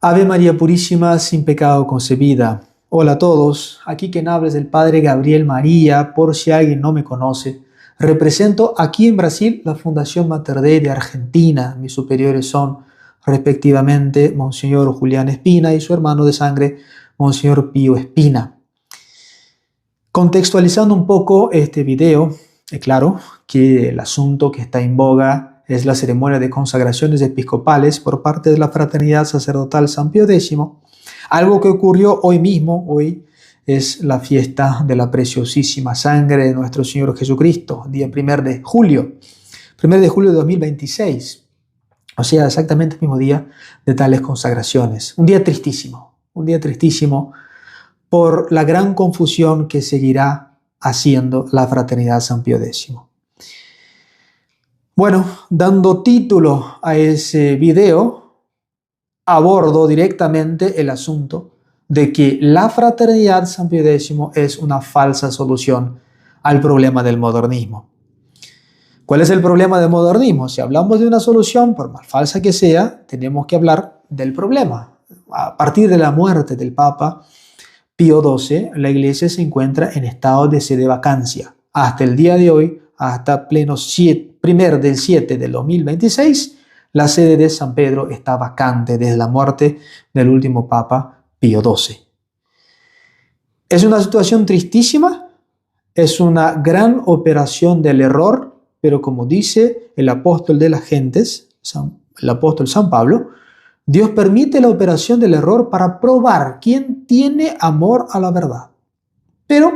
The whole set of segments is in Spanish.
Ave María Purísima, sin pecado concebida. Hola a todos, aquí quien habla es el Padre Gabriel María, por si alguien no me conoce. Represento aquí en Brasil la Fundación Mater Dei de Argentina. Mis superiores son respectivamente Monseñor Julián Espina y su hermano de sangre, Monseñor Pío Espina. Contextualizando un poco este video, es claro que el asunto que está en boga es la ceremonia de consagraciones episcopales por parte de la Fraternidad Sacerdotal San Pío X, algo que ocurrió hoy mismo. Hoy es la fiesta de la preciosísima sangre de nuestro Señor Jesucristo, día 1 de julio de 2026, o sea, exactamente el mismo día de tales consagraciones. Un día tristísimo por la gran confusión que seguirá haciendo la Fraternidad San Pío X. Bueno, dando título a ese video, abordo directamente el asunto de que la Fraternidad San Pío X es una falsa solución al problema del modernismo. ¿Cuál es el problema del modernismo? Si hablamos de una solución, por más falsa que sea, tenemos que hablar del problema. A partir de la muerte del Papa Pío XII, la Iglesia se encuentra en estado de sedevacancia. Hasta el día de hoy, hasta pleno 1 del 7 del 2026, la sede de San Pedro está vacante desde la muerte del último Papa Pío XII. Es una situación tristísima, es una gran operación del error, pero como dice el apóstol de las gentes, el apóstol San Pablo, Dios permite la operación del error para probar quién tiene amor a la verdad. Pero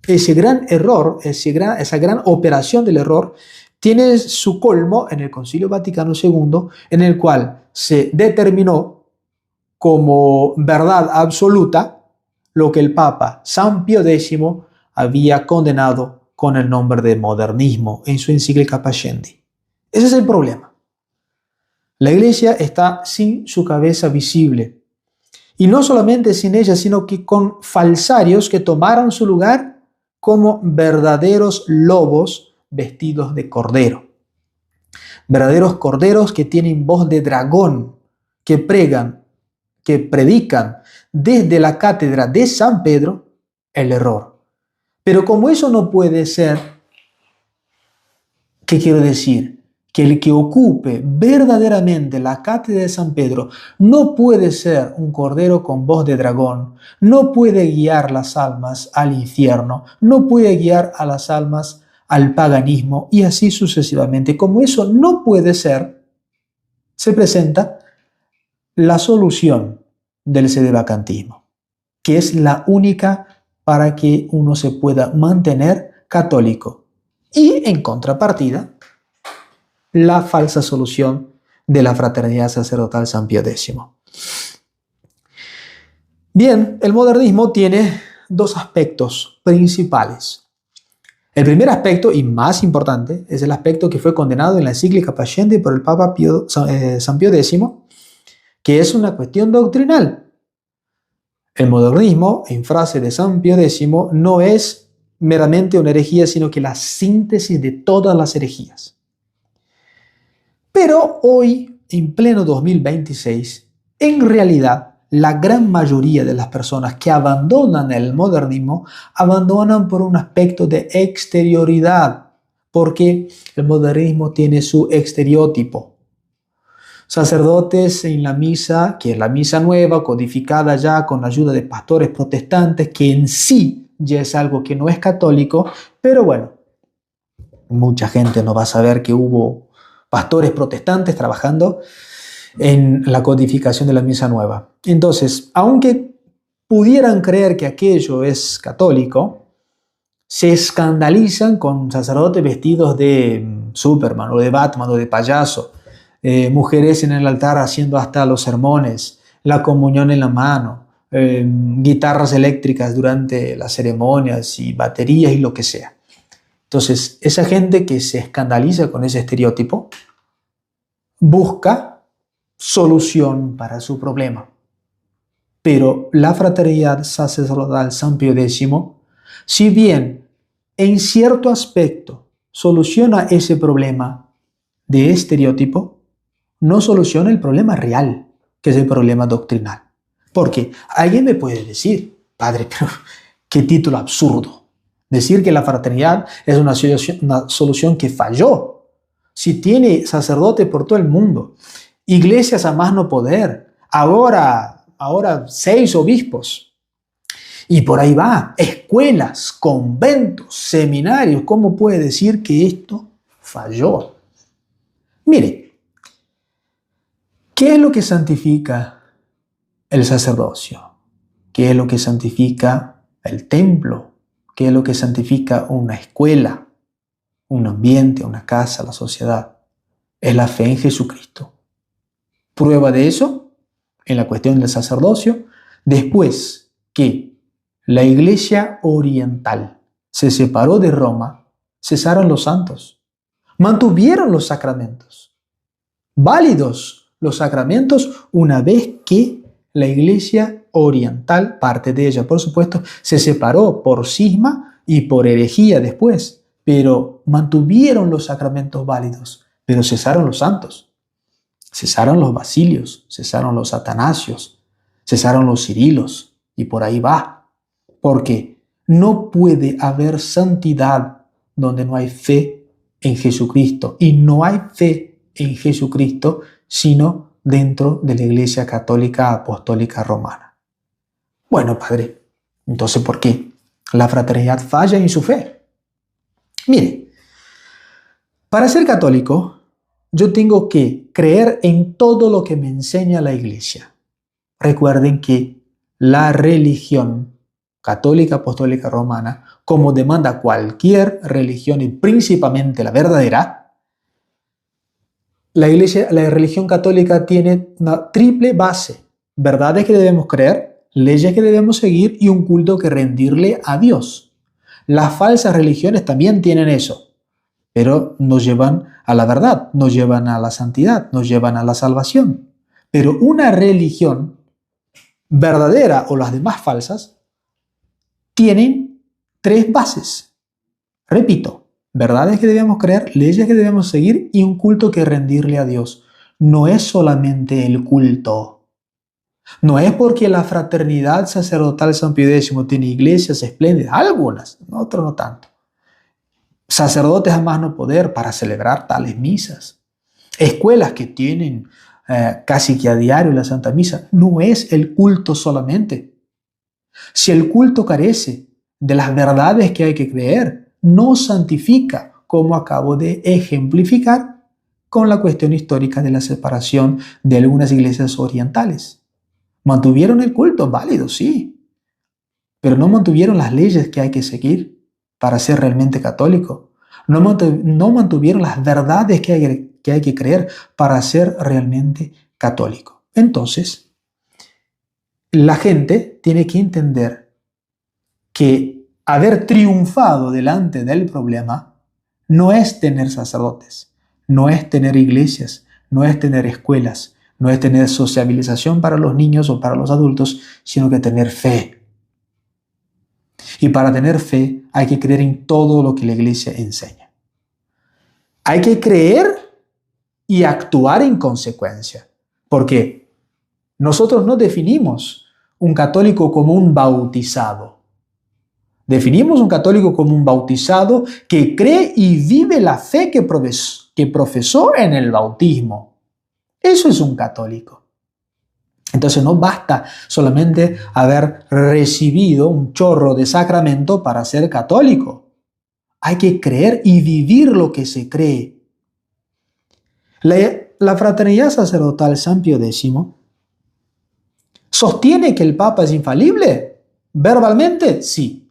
ese gran error, esa gran operación del error, tiene su colmo en el Concilio Vaticano II, en el cual se determinó como verdad absoluta lo que el Papa San Pío X había condenado con el nombre de modernismo en su encíclica Pascendi. Ese es el problema. La Iglesia está sin su cabeza visible. Y no solamente sin ella, sino que con falsarios que tomaron su lugar como verdaderos lobos vestidos de cordero. Verdaderos corderos que tienen voz de dragón, que predican desde la cátedra de San Pedro el error. Pero como eso no puede ser, ¿qué quiero decir? Que el que ocupe verdaderamente la cátedra de San Pedro no puede ser un cordero con voz de dragón, no puede guiar las almas al infierno, no puede guiar a las almas al paganismo y así sucesivamente. Como eso no puede ser, se presenta la solución del sedevacantismo, que es la única para que uno se pueda mantener católico. Y en contrapartida, la falsa solución de la Fraternidad Sacerdotal San Pío X. Bien, el modernismo tiene dos aspectos principales. El primer aspecto, y más importante, es el aspecto que fue condenado en la encíclica Pascendi por el Papa San Pío X, que es una cuestión doctrinal. El modernismo, en frase de San Pío X, no es meramente una herejía, sino que la síntesis de todas las herejías. Pero hoy, en pleno 2026, en realidad, la gran mayoría de las personas que abandonan el modernismo, abandonan por un aspecto de exterioridad, porque el modernismo tiene su estereotipo. Sacerdotes en la misa, que es la misa nueva, codificada ya con la ayuda de pastores protestantes, que en sí ya es algo que no es católico, pero bueno, mucha gente no va a saber que hubo pastores protestantes trabajando en la codificación de la misa nueva. Entonces, aunque pudieran creer que aquello es católico, se escandalizan con sacerdotes vestidos de Superman o de Batman o de payaso, mujeres en el altar haciendo hasta los sermones, la comunión en la mano, guitarras eléctricas durante las ceremonias y baterías y lo que sea. Entonces, esa gente que se escandaliza con ese estereotipo busca solución para su problema. Pero la Fraternidad Sacerdotal San Pío X, si bien en cierto aspecto soluciona ese problema de estereotipo, no soluciona el problema real, que es el problema doctrinal. Porque alguien me puede decir, padre, pero qué título absurdo. Decir que la fraternidad es una solución que falló. Si tiene sacerdote por todo el mundo, iglesias a más no poder, ahora 6 obispos, y por ahí va, escuelas, conventos, seminarios, ¿cómo puede decir que esto falló? Mire, ¿qué es lo que santifica el sacerdocio? ¿Qué es lo que santifica el templo? ¿Qué es lo que santifica una escuela, un ambiente, una casa, la sociedad? Es la fe en Jesucristo. Prueba de eso, en la cuestión del sacerdocio, después que la Iglesia oriental se separó de Roma, cesaron los santos, mantuvieron los sacramentos, válidos los sacramentos una vez que la Iglesia oriental, parte de ella por supuesto, se separó por cisma y por herejía después, pero mantuvieron los sacramentos válidos, pero cesaron los santos. Cesaron los Basilios, cesaron los Atanasios, cesaron los Cirilos, y por ahí va. Porque no puede haber santidad donde no hay fe en Jesucristo. Y no hay fe en Jesucristo sino dentro de la Iglesia Católica Apostólica Romana. Bueno, padre, entonces ¿por qué la fraternidad falla en su fe? Mire, para ser católico, yo tengo que creer en todo lo que me enseña la Iglesia. Recuerden que la religión católica apostólica romana, como demanda cualquier religión y principalmente la verdadera, la religión católica tiene una triple base: verdades que debemos creer, leyes que debemos seguir y un culto que rendirle a Dios. Las falsas religiones también tienen eso, pero nos llevan a la verdad, nos llevan a la santidad, nos llevan a la salvación. Pero una religión verdadera o las demás falsas tienen 3 bases. Repito, verdades que debemos creer, leyes que debemos seguir y un culto que rendirle a Dios. No es solamente el culto. No es porque la fraternidad sacerdotal San Pío X tiene iglesias espléndidas, algunas, otras no tanto. Sacerdotes a más no poder para celebrar tales misas. Escuelas que tienen casi que a diario la Santa Misa. No es el culto solamente. Si el culto carece de las verdades que hay que creer, no santifica, como acabo de ejemplificar con la cuestión histórica de la separación de algunas iglesias orientales. Mantuvieron el culto, válido, sí, pero no mantuvieron las leyes que hay que seguir para ser realmente católico. No mantuvieron las verdades que hay que creer para ser realmente católico. Entonces, la gente tiene que entender que haber triunfado delante del problema no es tener sacerdotes, no es tener iglesias, no es tener escuelas, no es tener sociabilización para los niños o para los adultos, sino que tener fe. Y para tener fe hay que creer en todo lo que la Iglesia enseña. Hay que creer y actuar en consecuencia, porque nosotros no definimos un católico como un bautizado. Definimos un católico como un bautizado que cree y vive la fe que profesó en el bautismo. Eso es un católico. Entonces no basta solamente haber recibido un chorro de sacramento para ser católico. Hay que creer y vivir lo que se cree. La fraternidad sacerdotal San Pío X sostiene que el Papa es infalible. Verbalmente, sí.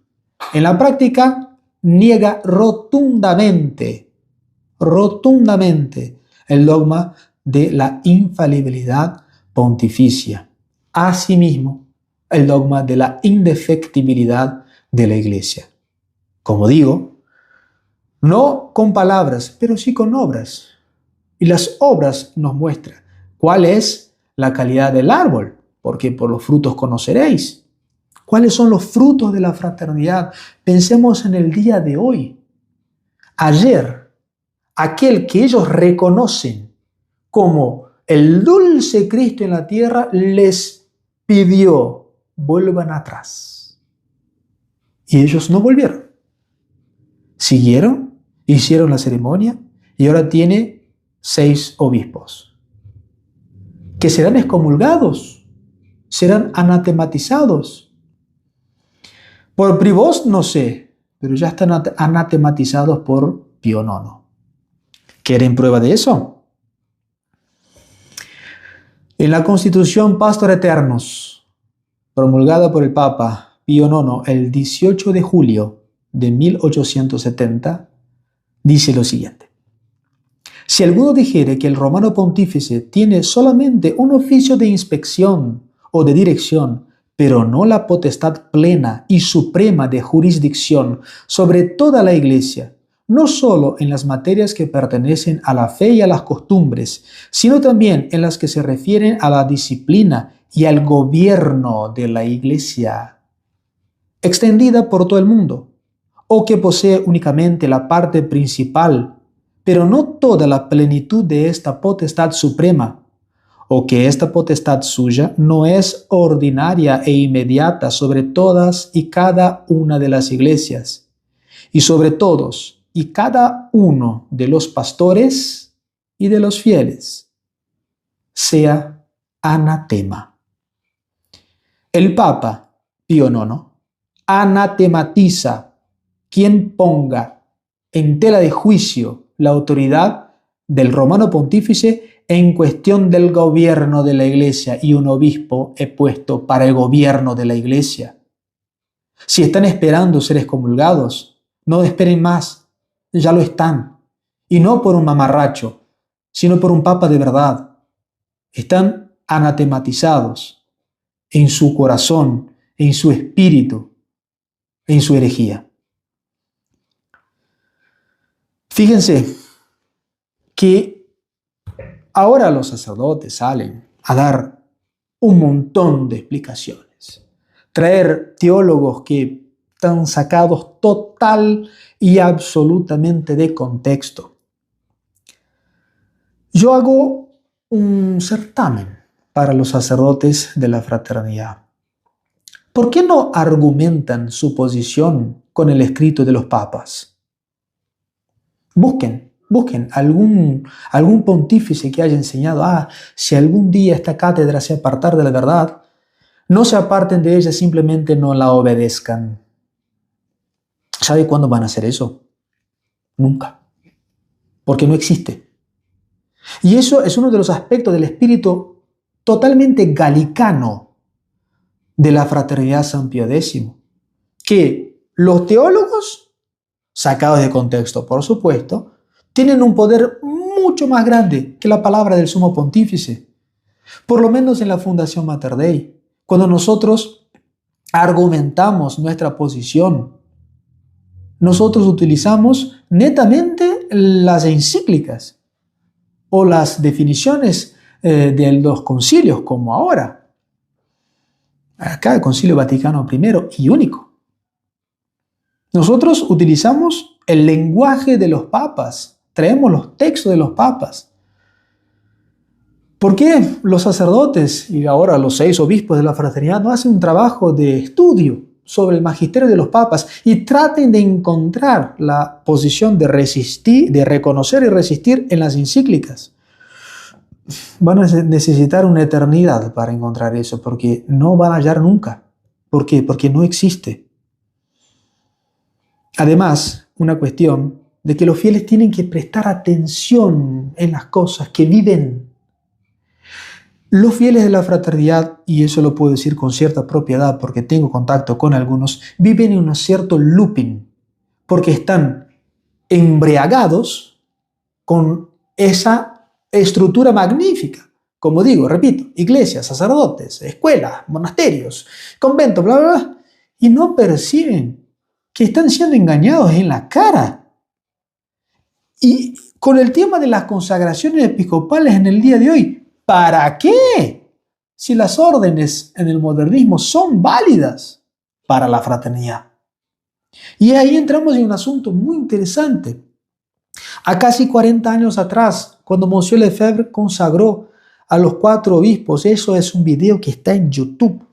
En la práctica, niega rotundamente el dogma de la infalibilidad pontificia. Asimismo, el dogma de la indefectibilidad de la Iglesia. Como digo, no con palabras, pero sí con obras. Y las obras nos muestran cuál es la calidad del árbol, porque por los frutos conoceréis. ¿Cuáles son los frutos de la fraternidad? Pensemos en el día de hoy. Ayer, aquel que ellos reconocen como el dulce Cristo en la tierra les pidió, vuelvan atrás. Y ellos no volvieron. Siguieron, hicieron la ceremonia y ahora tiene 6 obispos que serán excomulgados, serán anatematizados. Por Privos no sé, pero ya están anatematizados por Pío IX. ¿Quieren prueba de eso? En la Constitución Pastor Eternos, promulgada por el Papa Pío IX el 18 de julio de 1870, dice lo siguiente: si alguno dijere que el romano pontífice tiene solamente un oficio de inspección o de dirección, pero no la potestad plena y suprema de jurisdicción sobre toda la Iglesia, no solo en las materias que pertenecen a la fe y a las costumbres, sino también en las que se refieren a la disciplina y al gobierno de la Iglesia, extendida por todo el mundo, o que posee únicamente la parte principal, pero no toda la plenitud de esta potestad suprema, o que esta potestad suya no es ordinaria e inmediata sobre todas y cada una de las iglesias, y sobre todos y cada uno de los pastores y de los fieles, sea anatema. El Papa Pío IX anatematiza quien ponga en tela de juicio la autoridad del romano pontífice en cuestión del gobierno de la Iglesia, y un obispo he puesto para el gobierno de la Iglesia. Si están esperando ser excomulgados, no esperen más, ya lo están, y no por un mamarracho, sino por un papa de verdad. Están anatematizados en su corazón, en su espíritu, en su herejía. Fíjense que ahora los sacerdotes salen a dar un montón de explicaciones, traer teólogos que están sacados total y absolutamente de contexto. Yo hago un certamen para los sacerdotes de la fraternidad. ¿Por qué no argumentan su posición con el escrito de los papas? Busquen algún pontífice que haya enseñado, si algún día esta cátedra se apartar de la verdad, no se aparten de ella, simplemente no la obedezcan. ¿Sabe cuándo van a hacer eso? Nunca. Porque no existe. Y eso es uno de los aspectos del espíritu totalmente galicano de la fraternidad San Pío X, que los teólogos, sacados de contexto por supuesto, tienen un poder mucho más grande que la palabra del sumo pontífice. Por lo menos en la Fundación Mater Dei, cuando nosotros argumentamos nuestra posición, nosotros utilizamos netamente las encíclicas o las definiciones de los concilios, como ahora. Acá el Concilio Vaticano I y único. Nosotros utilizamos el lenguaje de los papas, traemos los textos de los papas. ¿Por qué los sacerdotes y ahora los 6 obispos de la fraternidad no hacen un trabajo de estudio sobre el magisterio de los papas y traten de encontrar la posición de resistir, de reconocer y resistir en las encíclicas? Van a necesitar una eternidad para encontrar eso, porque no van a hallar nunca. ¿Por qué? Porque no existe. Además, una cuestión de que los fieles tienen que prestar atención en las cosas que viven. Los fieles de la fraternidad, y eso lo puedo decir con cierta propiedad porque tengo contacto con algunos, viven en un cierto looping, porque están embriagados con esa estructura magnífica. Como digo, repito, iglesias, sacerdotes, escuelas, monasterios, conventos, bla, bla, bla, y no perciben que están siendo engañados en la cara. Y con el tema de las consagraciones episcopales en el día de hoy, ¿para qué? Si las órdenes en el modernismo son válidas para la fraternidad. Y ahí entramos en un asunto muy interesante. A casi 40 años atrás, cuando Monsieur Lefebvre consagró a los 4 obispos. Eso es un video que está en YouTube.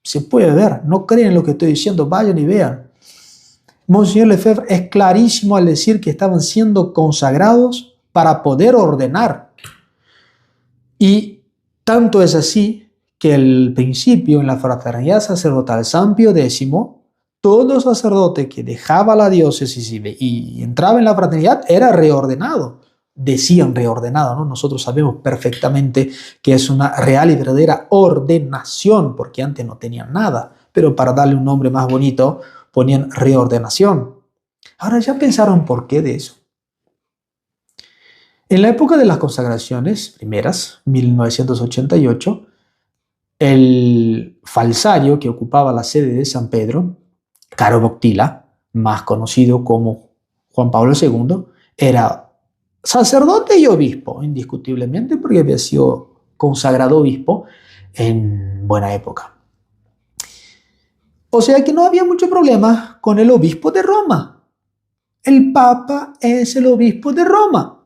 Se puede ver. No creen lo que estoy diciendo. Vayan y vean. Monseñor Lefebvre es clarísimo al decir que estaban siendo consagrados para poder ordenar. Y tanto es así que al principio en la fraternidad sacerdotal San Pío X, todo sacerdote que dejaba la diócesis y entraba en la fraternidad era reordenado. Decían reordenado, ¿no? Nosotros sabemos perfectamente que es una real y verdadera ordenación, porque antes no tenían nada, pero para darle un nombre más bonito ponían reordenación. Ahora ya pensaron por qué de eso. En la época de las consagraciones primeras, 1988, el falsario que ocupaba la sede de San Pedro, Caro Boctila, más conocido como Juan Pablo II, era sacerdote y obispo, indiscutiblemente, porque había sido consagrado obispo en buena época. O sea que no había mucho problema con el obispo de Roma. El Papa es el obispo de Roma.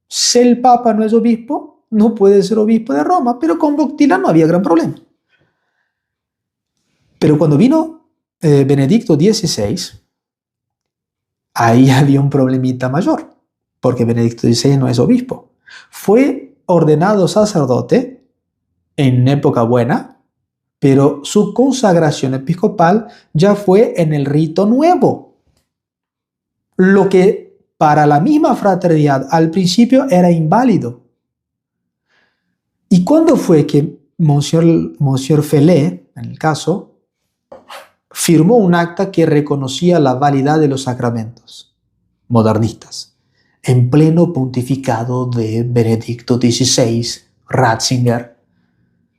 Si el Papa no es obispo, no puede ser obispo de Roma, pero con Boctila no había gran problema. Pero cuando vino Benedicto XVI, ahí había un problemita mayor, porque Benedicto XVI no es obispo. Fue ordenado sacerdote en época buena, pero su consagración episcopal ya fue en el rito nuevo. Lo que para la misma fraternidad al principio era inválido. ¿Y cuándo fue que Monsieur Felé, en el caso, firmó un acta que reconocía la validad de los sacramentos modernistas? En pleno pontificado de Benedicto XVI, Ratzinger,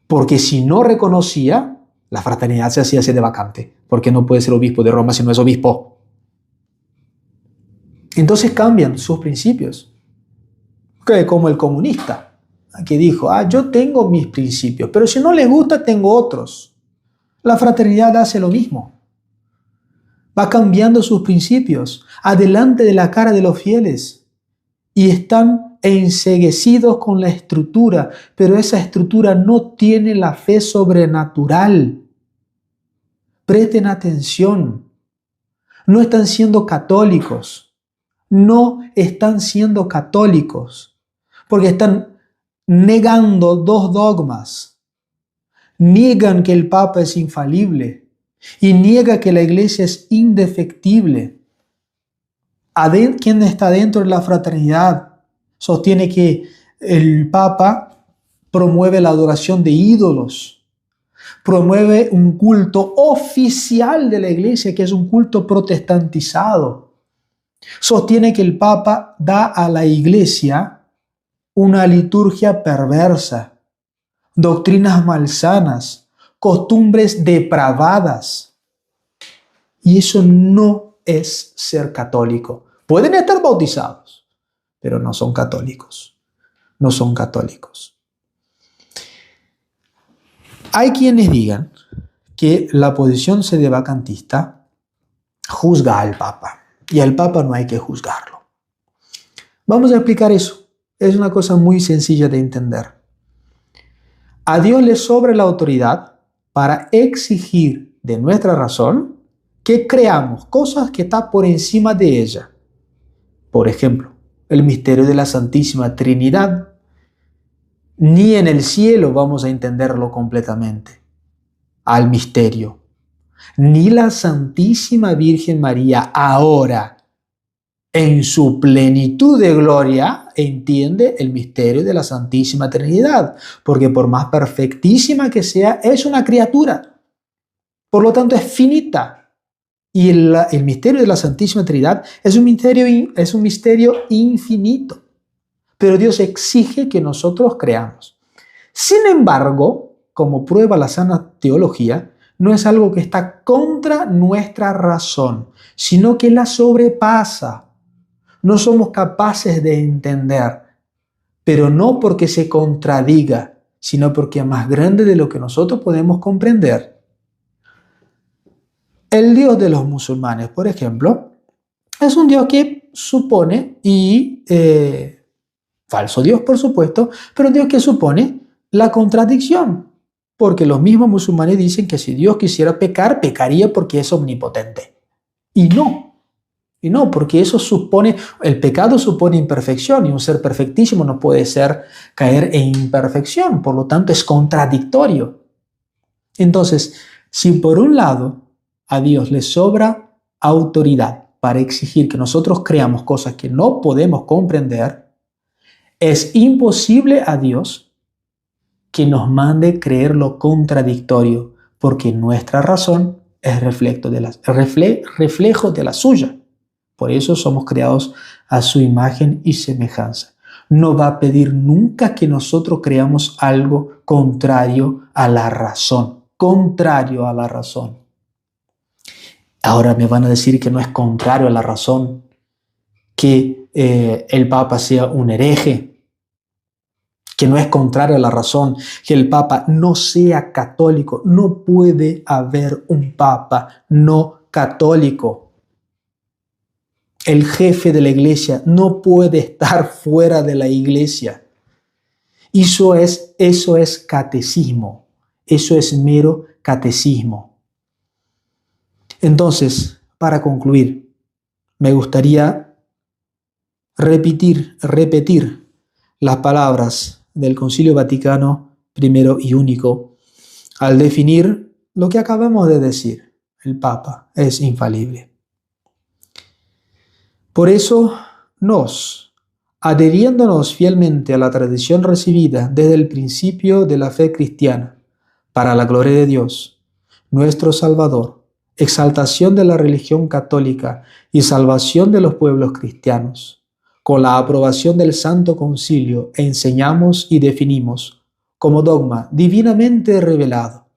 porque si no reconocía, la fraternidad se hacía sede vacante, porque no puede ser obispo de Roma si no es obispo. Entonces cambian sus principios, como el comunista, que dijo, yo tengo mis principios, pero si no les gusta, tengo otros. La fraternidad hace lo mismo. Va cambiando sus principios, adelante de la cara de los fieles, y están enceguecidos con la estructura, pero esa estructura no tiene la fe sobrenatural. Presten atención. No están siendo católicos. No están siendo católicos, porque están negando 2 dogmas. Niegan que el Papa es infalible y niega que la Iglesia es indefectible. Quien está dentro de la fraternidad sostiene que el Papa promueve la adoración de ídolos, promueve un culto oficial de la Iglesia, que es un culto protestantizado. Sostiene que el Papa da a la Iglesia una liturgia perversa, doctrinas malsanas, costumbres depravadas. Y eso no es ser católico. Pueden estar bautizados, pero no son católicos. No son católicos. Hay quienes digan que la posición sedevacantista juzga al Papa y al Papa no hay que juzgarlo. Vamos a explicar eso. Es una cosa muy sencilla de entender. A Dios le sobra la autoridad para exigir de nuestra razón que creamos cosas que están por encima de ella. Por ejemplo, el misterio de la Santísima Trinidad. Ni en el cielo vamos a entenderlo completamente, al misterio. Ni la Santísima Virgen María ahora, en su plenitud de gloria, entiende el misterio de la Santísima Trinidad, porque por más perfectísima que sea, es una criatura. Por lo tanto, es finita. Y el misterio de la Santísima Trinidad es un misterio infinito. Pero Dios exige que nosotros creamos. Sin embargo, como prueba la sana teología, no es algo que está contra nuestra razón, sino que la sobrepasa. No somos capaces de entender, pero no porque se contradiga, sino porque es más grande de lo que nosotros podemos comprender. El Dios de los musulmanes, por ejemplo, es un Dios que supone y Falso Dios, por supuesto, pero Dios que supone la contradicción. Porque los mismos musulmanes dicen que si Dios quisiera pecar, pecaría porque es omnipotente. Y no, porque eso supone, el pecado supone imperfección y un ser perfectísimo no puede caer en imperfección, por lo tanto es contradictorio. Entonces, si por un lado a Dios le sobra autoridad para exigir que nosotros creamos cosas que no podemos comprender, es imposible a Dios que nos mande creer lo contradictorio, porque nuestra razón es reflejo de la suya. Por eso somos creados a su imagen y semejanza. No va a pedir nunca que nosotros creamos algo contrario a la razón. Contrario a la razón. Ahora me van a decir que no es contrario a la razón que el Papa sea un hereje, que no es contrario a la razón que el Papa no sea católico. No puede haber un Papa no católico. El jefe de la iglesia no puede estar fuera de la iglesia. Eso es catecismo. Eso es mero catecismo. Entonces, para concluir, me gustaría repetir las palabras del Concilio Vaticano I y único al definir lo que acabamos de decir. El Papa es infalible. Por eso adheriéndonos fielmente a la tradición recibida desde el principio de la fe cristiana, para la gloria de Dios, nuestro Salvador, exaltación de la religión católica y salvación de los pueblos cristianos, con la aprobación del Santo Concilio, enseñamos y definimos como dogma divinamente revelado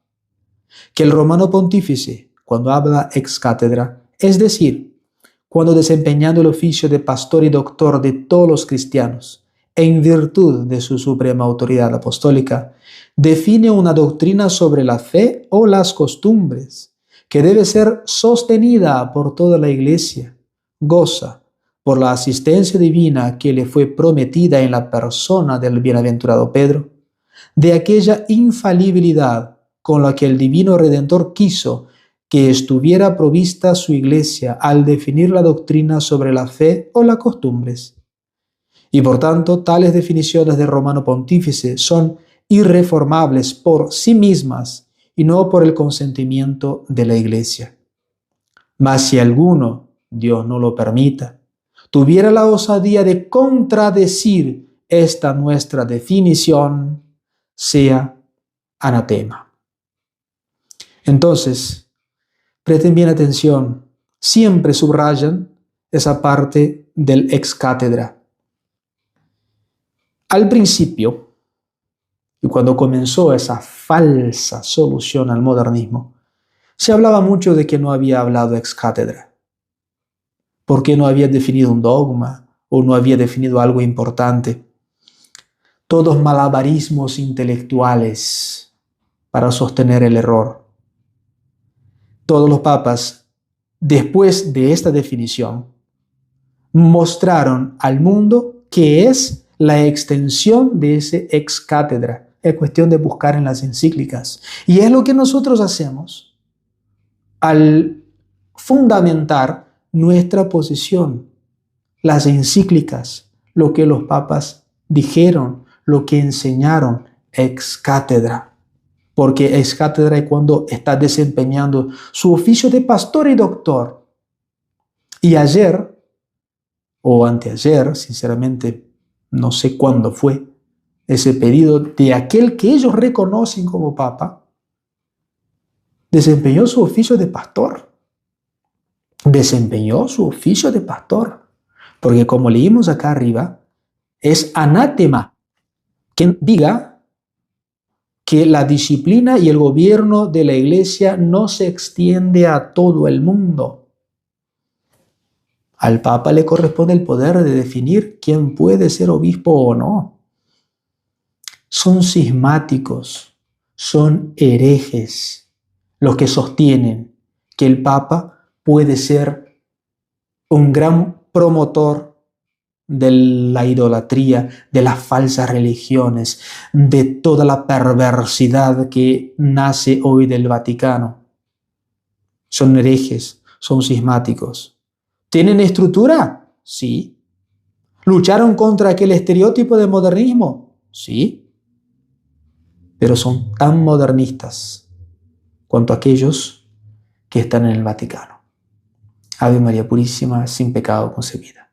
que el romano pontífice, cuando habla ex cátedra, es decir, cuando desempeñando el oficio de pastor y doctor de todos los cristianos, en virtud de su suprema autoridad apostólica, define una doctrina sobre la fe o las costumbres, que debe ser sostenida por toda la Iglesia, goza, por la asistencia divina que le fue prometida en la persona del bienaventurado Pedro, de aquella infalibilidad con la que el divino Redentor quiso que estuviera provista su iglesia al definir la doctrina sobre la fe o las costumbres. Y por tanto, tales definiciones del romano pontífice son irreformables por sí mismas y no por el consentimiento de la iglesia. Mas si alguno, Dios no lo permita, tuviera la osadía de contradecir esta nuestra definición, sea anatema. Entonces, presten bien atención, siempre subrayan esa parte del ex cátedra. Al principio, y cuando comenzó esa falsa solución al modernismo, se hablaba mucho de que no había hablado ex cátedra, porque no había definido un dogma o no había definido algo importante. Todos malabarismos intelectuales para sostener el error. Todos los papas, después de esta definición, mostraron al mundo que es la extensión de ese ex cátedra. Es cuestión de buscar en las encíclicas. Y es lo que nosotros hacemos al fundamentar nuestra posición. Las encíclicas, lo que los papas dijeron, lo que enseñaron ex cátedra. Porque ex cátedra es cuando está desempeñando su oficio de pastor y doctor. Y ayer, o anteayer, sinceramente, no sé cuándo fue, ese pedido de aquel que ellos reconocen como papa, desempeñó su oficio de pastor. Desempeñó su oficio de pastor. Porque como leímos acá arriba, es anátema quien diga que la disciplina y el gobierno de la iglesia no se extiende a todo el mundo. Al Papa le corresponde el poder de definir quién puede ser obispo o no. Son cismáticos, son herejes los que sostienen que el Papa puede ser un gran promotor de la idolatría, de las falsas religiones, de toda la perversidad que nace hoy del Vaticano. Son herejes, son cismáticos. ¿Tienen estructura? Sí. ¿Lucharon contra aquel estereotipo de modernismo? Sí. Pero son tan modernistas cuanto aquellos que están en el Vaticano. Ave María Purísima, sin pecado concebida.